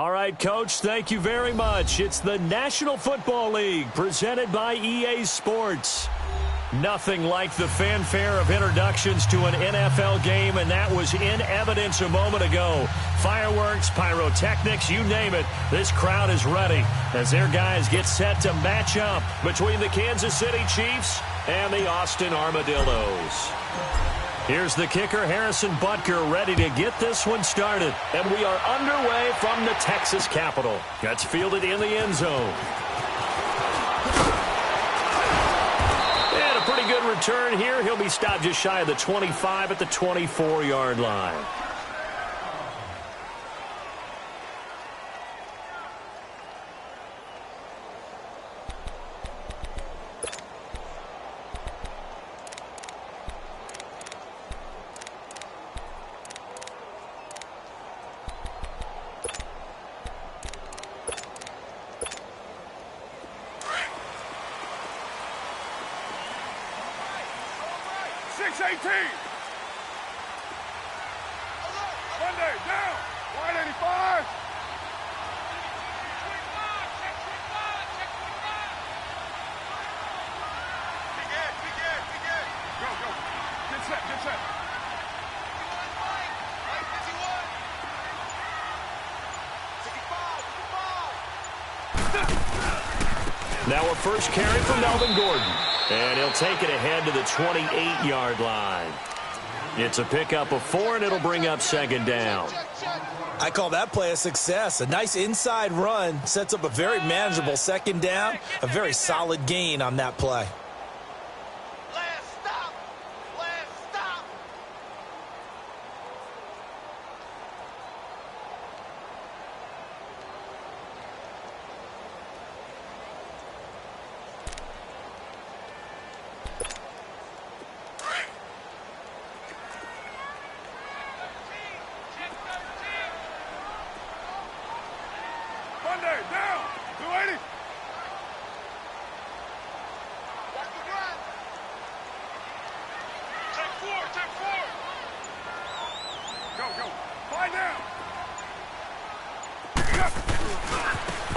All right, Coach, thank you very much. It's the National Football League presented by EA Sports. Nothing like the fanfare of introductions to an NFL game, and that was in evidence a moment ago. Fireworks, pyrotechnics, you name it. This crowd is ready as their guys get set to match up between the Kansas City Chiefs and the Austin Armadillos. Here's the kicker, Harrison Butker, ready to get this one started. And we are underway from the Texas Capitol. That's fielded in the end zone. And a pretty good return here. He'll be stopped just shy of the 25 at the 24-yard line. Now a first carry from Melvin Gordon. And he'll take it ahead to the 28-yard line. It's a pickup of 4, and it'll bring up second down. I call that play a success. A nice inside run sets up a very manageable second down. A very solid gain on that play.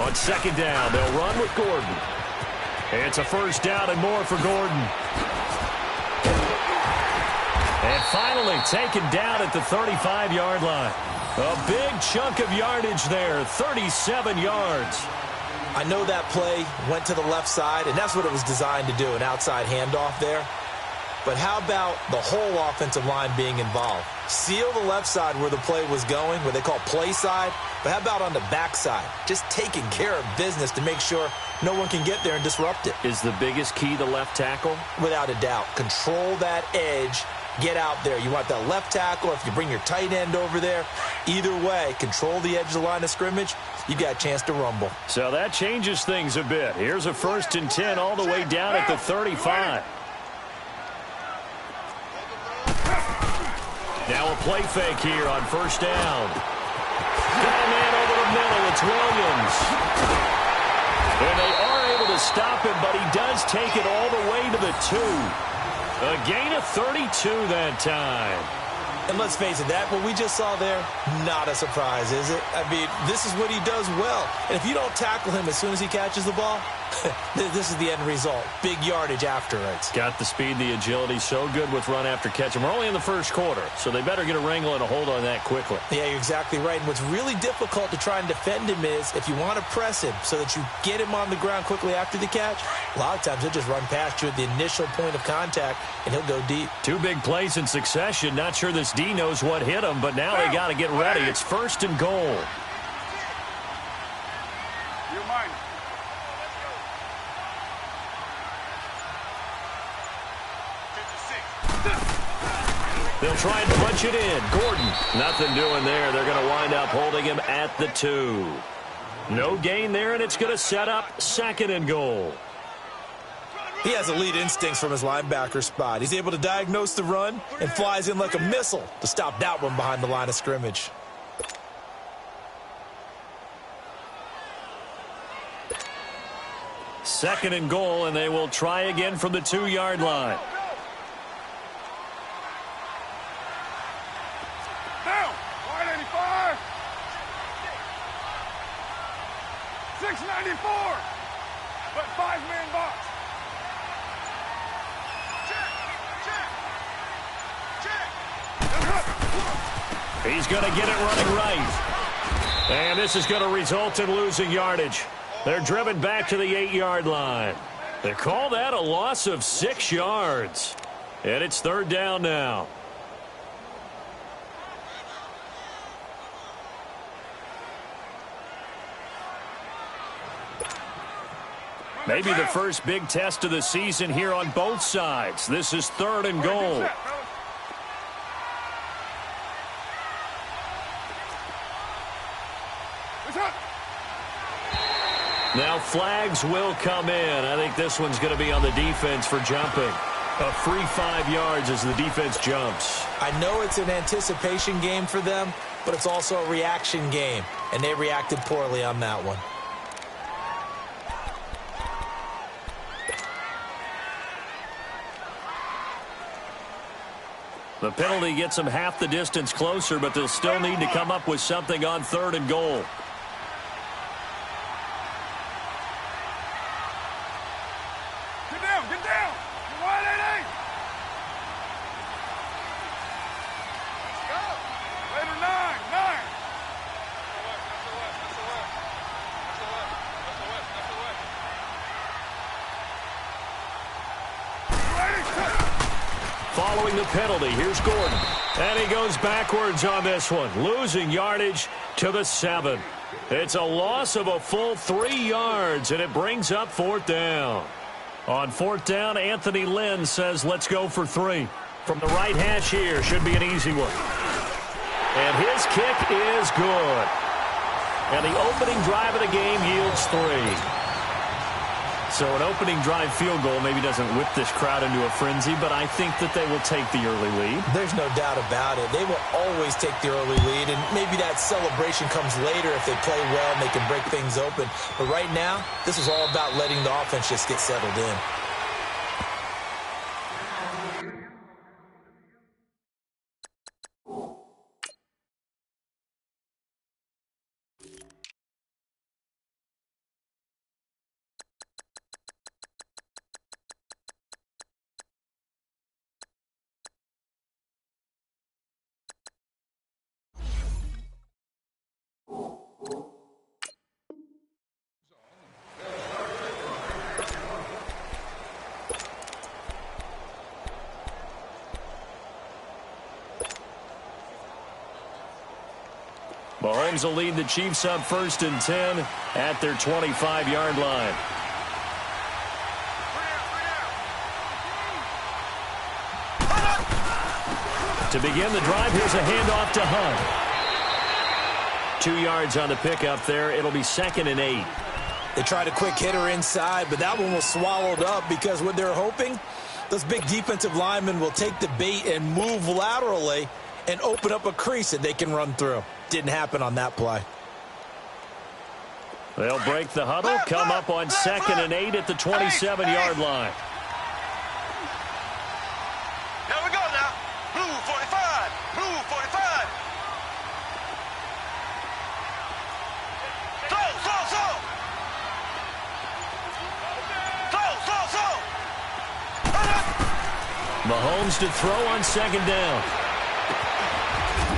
On second down, they'll run with Gordon. It's a first down and more for Gordon. And finally taken down at the 35-yard line. A big chunk of yardage there, 37 yards. I know that play went to the left side, and that's what it was designed to do, an outside handoff there. But how about the whole offensive line being involved? Seal the left side where the play was going, where they call play side. But how about on the backside? Just taking care of business to make sure no one can get there and disrupt it. Is the biggest key the left tackle? Without a doubt. Control that edge. Get out there. You want that left tackle, or if you bring your tight end over there. Either way, control the edge of the line of scrimmage. You got a chance to rumble. So that changes things a bit. Here's a 1st and 10 all the way down at the 35. Now a play fake here on first down. Got a man over the middle. It's Williams. And they are able to stop him, but he does take it all the way to the 2. A gain of 32 that time. And let's face it, that what we just saw there, not a surprise, is it? I mean, this is what he does well. And if you don't tackle him as soon as he catches the ball, this is the end result. Big yardage afterwards. Got the speed, the agility, so good with run after catch. And we're only in the first quarter, so they better get a wrangle and a hold on that quickly. Yeah, you're exactly right. And what's really difficult to try and defend him is if you want to press him so that you get him on the ground quickly after the catch, a lot of times he'll just run past you at the initial point of contact, and he'll go deep. 2 big plays in succession. Not sure this D knows what hit him, but now they got to get ready. It's 1st and goal. They'll try and punch it in. Gordon, nothing doing there. They're going to wind up holding him at the 2. No gain there, and it's going to set up 2nd and goal. He has elite instincts from his linebacker spot. He's able to diagnose the run and flies in like a missile to stop that one behind the line of scrimmage. Second and goal, and they will try again from the 2-yard line. 4. But 5-man box. Check. He's going to get it running right. And this is going to result in losing yardage. They're driven back to the 8-yard line. They call that a loss of 6 yards. And it's 3rd down now. Maybe the first big test of the season here on both sides. This is 3rd and goal. Now flags will come in. I think this one's going to be on the defense for jumping. A free 5 yards as the defense jumps. I know it's an anticipation game for them, but it's also a reaction game, and they reacted poorly on that one. The penalty gets them half the distance closer, but they'll still need to come up with something on 3rd and goal. Get down. You're wide 8-8. Let's go. Later 9. Following the penalty, here's Gordon. And he goes backwards on this one, losing yardage to the 7. It's a loss of a full 3 yards, and it brings up 4th down. On 4th down, Anthony Lynn says, let's go for 3. From the right hash here, should be an easy one. And his kick is good. And the opening drive of the game yields 3. So an opening drive field goal maybe doesn't whip this crowd into a frenzy, but I think that they will take the early lead. There's no doubt about it. They will always take the early lead, and maybe that celebration comes later if they play well and they can break things open. But right now, this is all about letting the offense just get settled in. Mahomes will lead the Chiefs up 1st and 10 at their 25-yard line. To begin the drive, here's a handoff to Hunt. 2 yards on the pickup there. It'll be 2nd and 8. They tried a quick hitter inside, but that one was swallowed up because what they're hoping, those big defensive linemen will take the bait and move laterally and open up a crease that they can run through. Didn't happen on that play. They'll break the huddle, come up on 2nd and 8 at the 27-yard line. Here we go now. Blue 45. Blue 45. Mahomes to throw on 2nd down.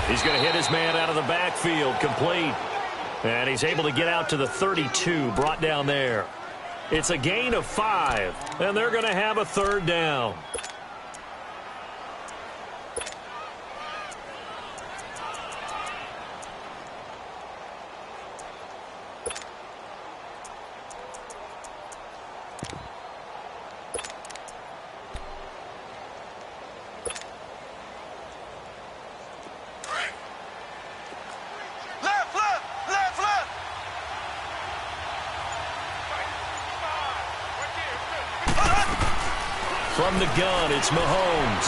He's going to hit his man out of the backfield, complete. And he's able to get out to the 32, brought down there. It's a gain of 5, and they're going to have a 3rd down. From the gun, it's Mahomes.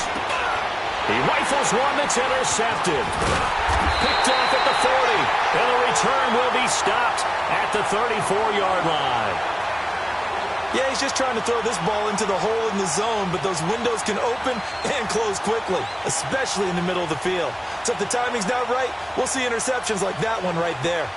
He rifles one that's intercepted. Picked off at the 40. And the return will be stopped at the 34-yard line. Yeah, he's just trying to throw this ball into the hole in the zone, but those windows can open and close quickly, especially in the middle of the field. So if the timing's not right, we'll see interceptions like that one right there.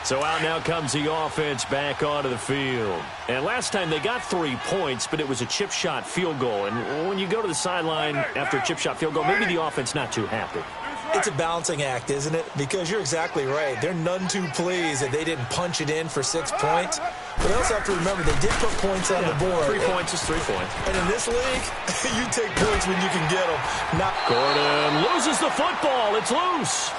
So out now comes the offense back onto the field. And last time they got 3 points, but it was a chip shot field goal. And when you go to the sideline after a chip shot field goal, maybe the offense not too happy. It's a balancing act, isn't it? Because you're exactly right. They're none too pleased that they didn't punch it in for 6 points. But they also have to remember they did put points on the board. 3 points is 3 points. And in this league, you take points when you can get them. Gordon loses the football. It's loose.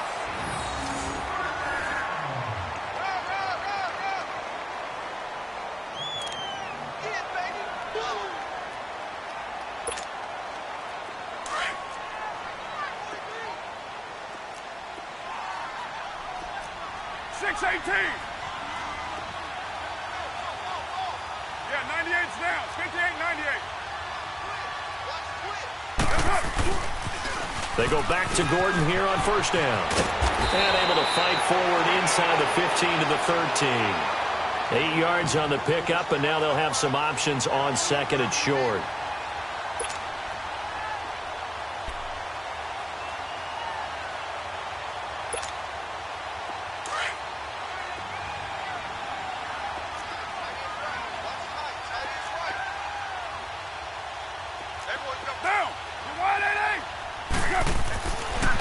They go back to Gordon here on first down. And able to fight forward inside the 15 to the 13. 8 yards on the pickup, and now they'll have some options on second and short.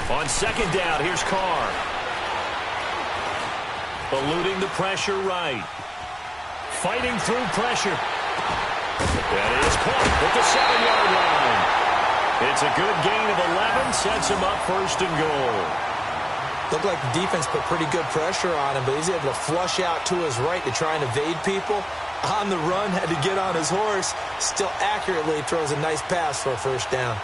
On second down, here's Carr. Eluding the pressure right. Fighting through pressure. That is caught at the 7-yard line. It's a good gain of 11. Sets him up first and goal. Looked like the defense put pretty good pressure on him, but he's able to flush out to his right to try and evade people. On the run, had to get on his horse. Still accurately throws a nice pass for a first down.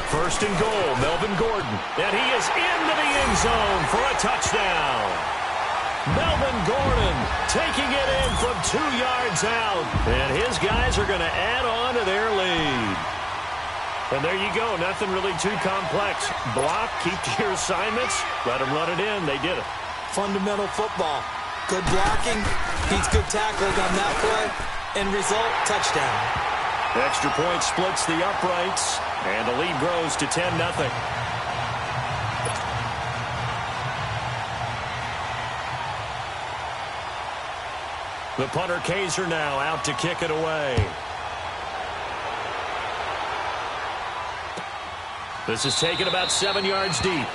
First and goal, Melvin Gordon. And he is into the end zone for a touchdown. Melvin Gordon taking it in from 2 yards out. And his guys are going to add on to their lead. And there you go. Nothing really too complex. Block, keep to your assignments, let them run it in. They did it. Fundamental football. Good blocking, beats good tackling on that play. End result, touchdown. Extra point splits the uprights, and the lead grows to 10-0. The punter Kaiser now out to kick it away. This is taken about 7 yards deep.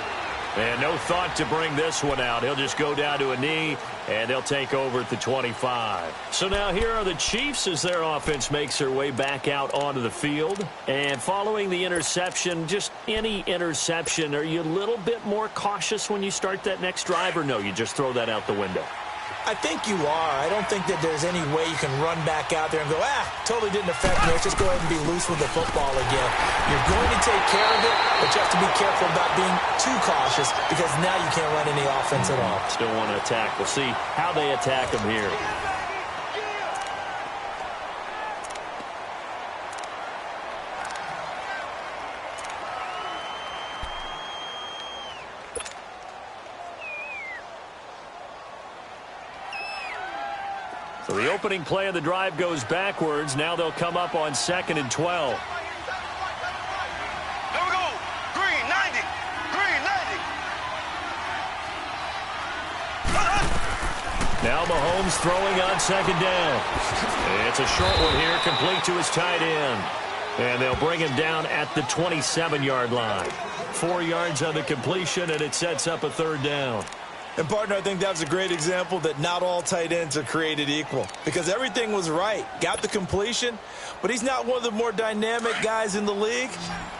And no thought to bring this one out. He'll just go down to a knee, and they'll take over at the 25. So now here are the Chiefs as their offense makes their way back out onto the field. And following the interception, just any interception, are you a little bit more cautious when you start that next drive, or no, you just throw that out the window? I think you are. I don't think that there's any way you can run back out there and go, totally didn't affect me. Let's just go ahead and be loose with the football again. You're going to take care of it, but you have to be careful about being too cautious because now you can't run any offense at all. Still want to attack. We'll see how they attack them here. So the opening play of the drive goes backwards. Now they'll come up on 2nd and 12. There we go. Green, 90. Green, 90. Now Mahomes throwing on 2nd down. It's a short one here, complete to his tight end. And they'll bring him down at the 27-yard line. 4 yards on the completion, and it sets up a 3rd down. And, partner, I think that was a great example that not all tight ends are created equal because everything was right. Got the completion, but he's not one of the more dynamic guys in the league.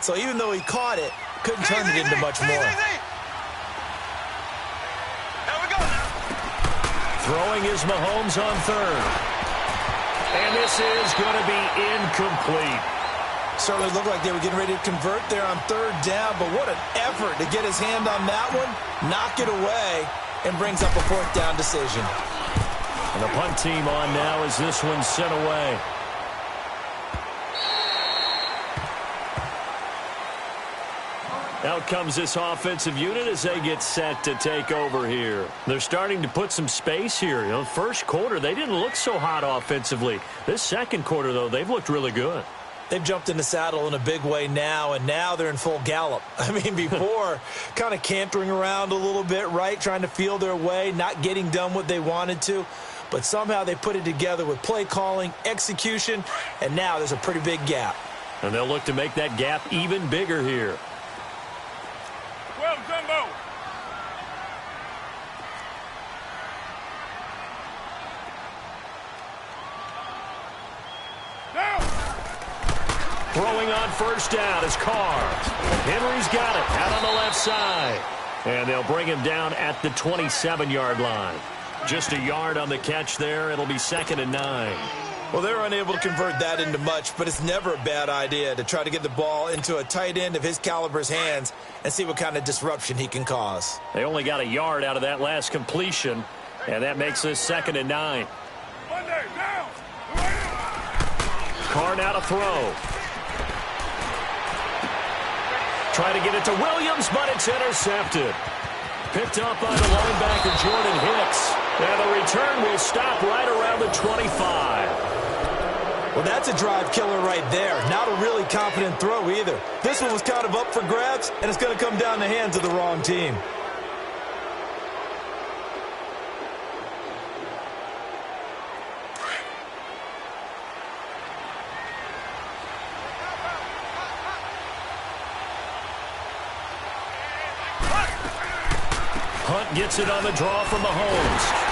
So even though he caught it, couldn't turn it into much more. There we go. Throwing is Mahomes on 3rd. And this is going to be incomplete. Certainly looked like they were getting ready to convert there on 3rd down, but what an effort to get his hand on that one, knock it away, and brings up a 4th down decision. And the punt team on now as this one's sent away. Out comes this offensive unit as they get set to take over here. They're starting to put some space here. You know, first quarter, they didn't look so hot offensively. This second quarter, though, they've looked really good. They've jumped in the saddle in a big way now, and now they're in full gallop. I mean, before, kind of cantering around a little bit, right, trying to feel their way, not getting done what they wanted to. But somehow they put it together with play calling, execution, and now there's a pretty big gap. And they'll look to make that gap even bigger here. Well, Jumbo. Down. Throwing on first down is Carr. Henry's got it out on the left side. And they'll bring him down at the 27-yard line. Just a yard on the catch there. It'll be 2nd and 9. Well, they're unable to convert that into much, but it's never a bad idea to try to get the ball into a tight end of his caliber's hands and see what kind of disruption he can cause. They only got a yard out of that last completion, and that makes this 2nd and 9. Monday, down. Carr now to throw. Try to get it to Williams, but it's intercepted. Picked up by the linebacker, Jordan Hicks. And the return will stop right around the 25. Well, that's a drive killer right there. Not a really confident throw either. This one was kind of up for grabs, and it's going to come down the hands of the wrong team. Hunt gets it on the draw from Mahomes.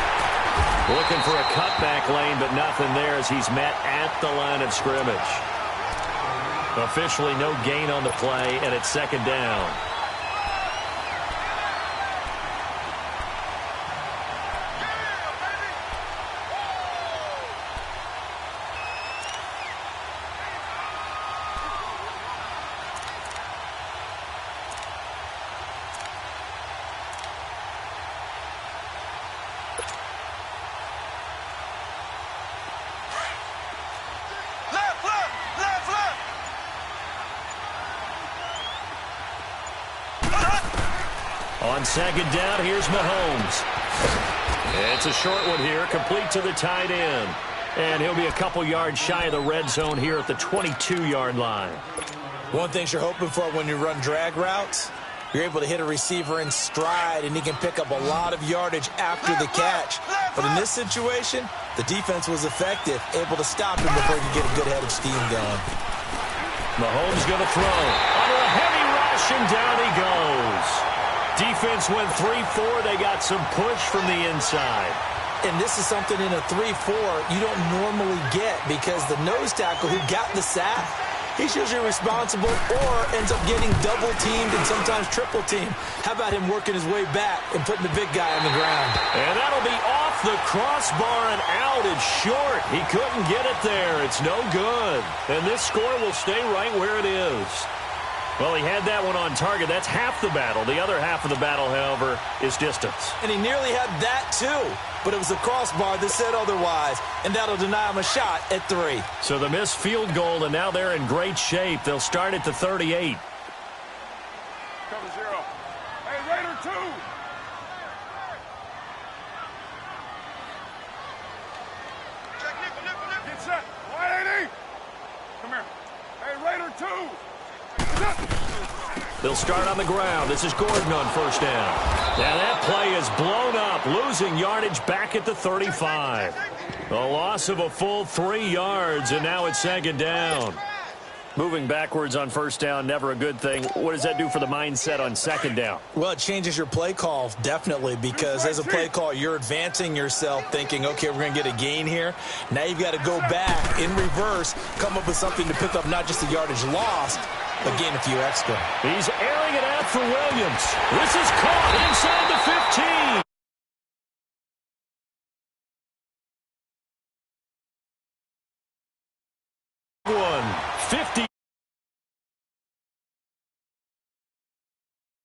Looking for a cutback lane, but nothing there as he's met at the line of scrimmage. Officially no gain on the play, and it's 2nd down. On 2nd down, here's Mahomes. It's a short one here, complete to the tight end. And he'll be a couple yards shy of the red zone here at the 22-yard line. One thing you're hoping for when you run drag routes, you're able to hit a receiver in stride, and he can pick up a lot of yardage after the catch. But in this situation, the defense was effective, able to stop him before he could get a good head of steam going. Mahomes going to throw. Under a heavy rush, and down he goes. Defense went 3-4. They got some push from the inside. And this is something in a 3-4 you don't normally get because the nose tackle who got the sack, he's usually responsible or ends up getting double-teamed and sometimes triple-teamed. How about him working his way back and putting the big guy on the ground? And that'll be off the crossbar and out. It's short. He couldn't get it there. It's no good. And this score will stay right where it is. Well, he had that one on target. That's half the battle. The other half of the battle, however, is distance. And he nearly had that, too. But it was a crossbar that said otherwise, and that'll deny him a shot at 3. So the missed field goal, and now they're in great shape. They'll start at the 38. Cover 0. Hey, Raider 2. Check nickel. Get set. 180. Come here. Hey, Raider 2. They'll start on the ground. This is Gordon on first down. Now that play is blown up, losing yardage back at the 35. A loss of a full 3 yards, and now it's 2nd down. Moving backwards on first down, never a good thing. What does that do for the mindset on 2nd down? Well, it changes your play call, definitely, because as a play call, you're advancing yourself thinking, okay, we're going to get a gain here. Now you've got to go back in reverse, come up with something to pick up not just the yardage lost, but gain a few extra. He's airing it out for Williams. This is caught inside the 15.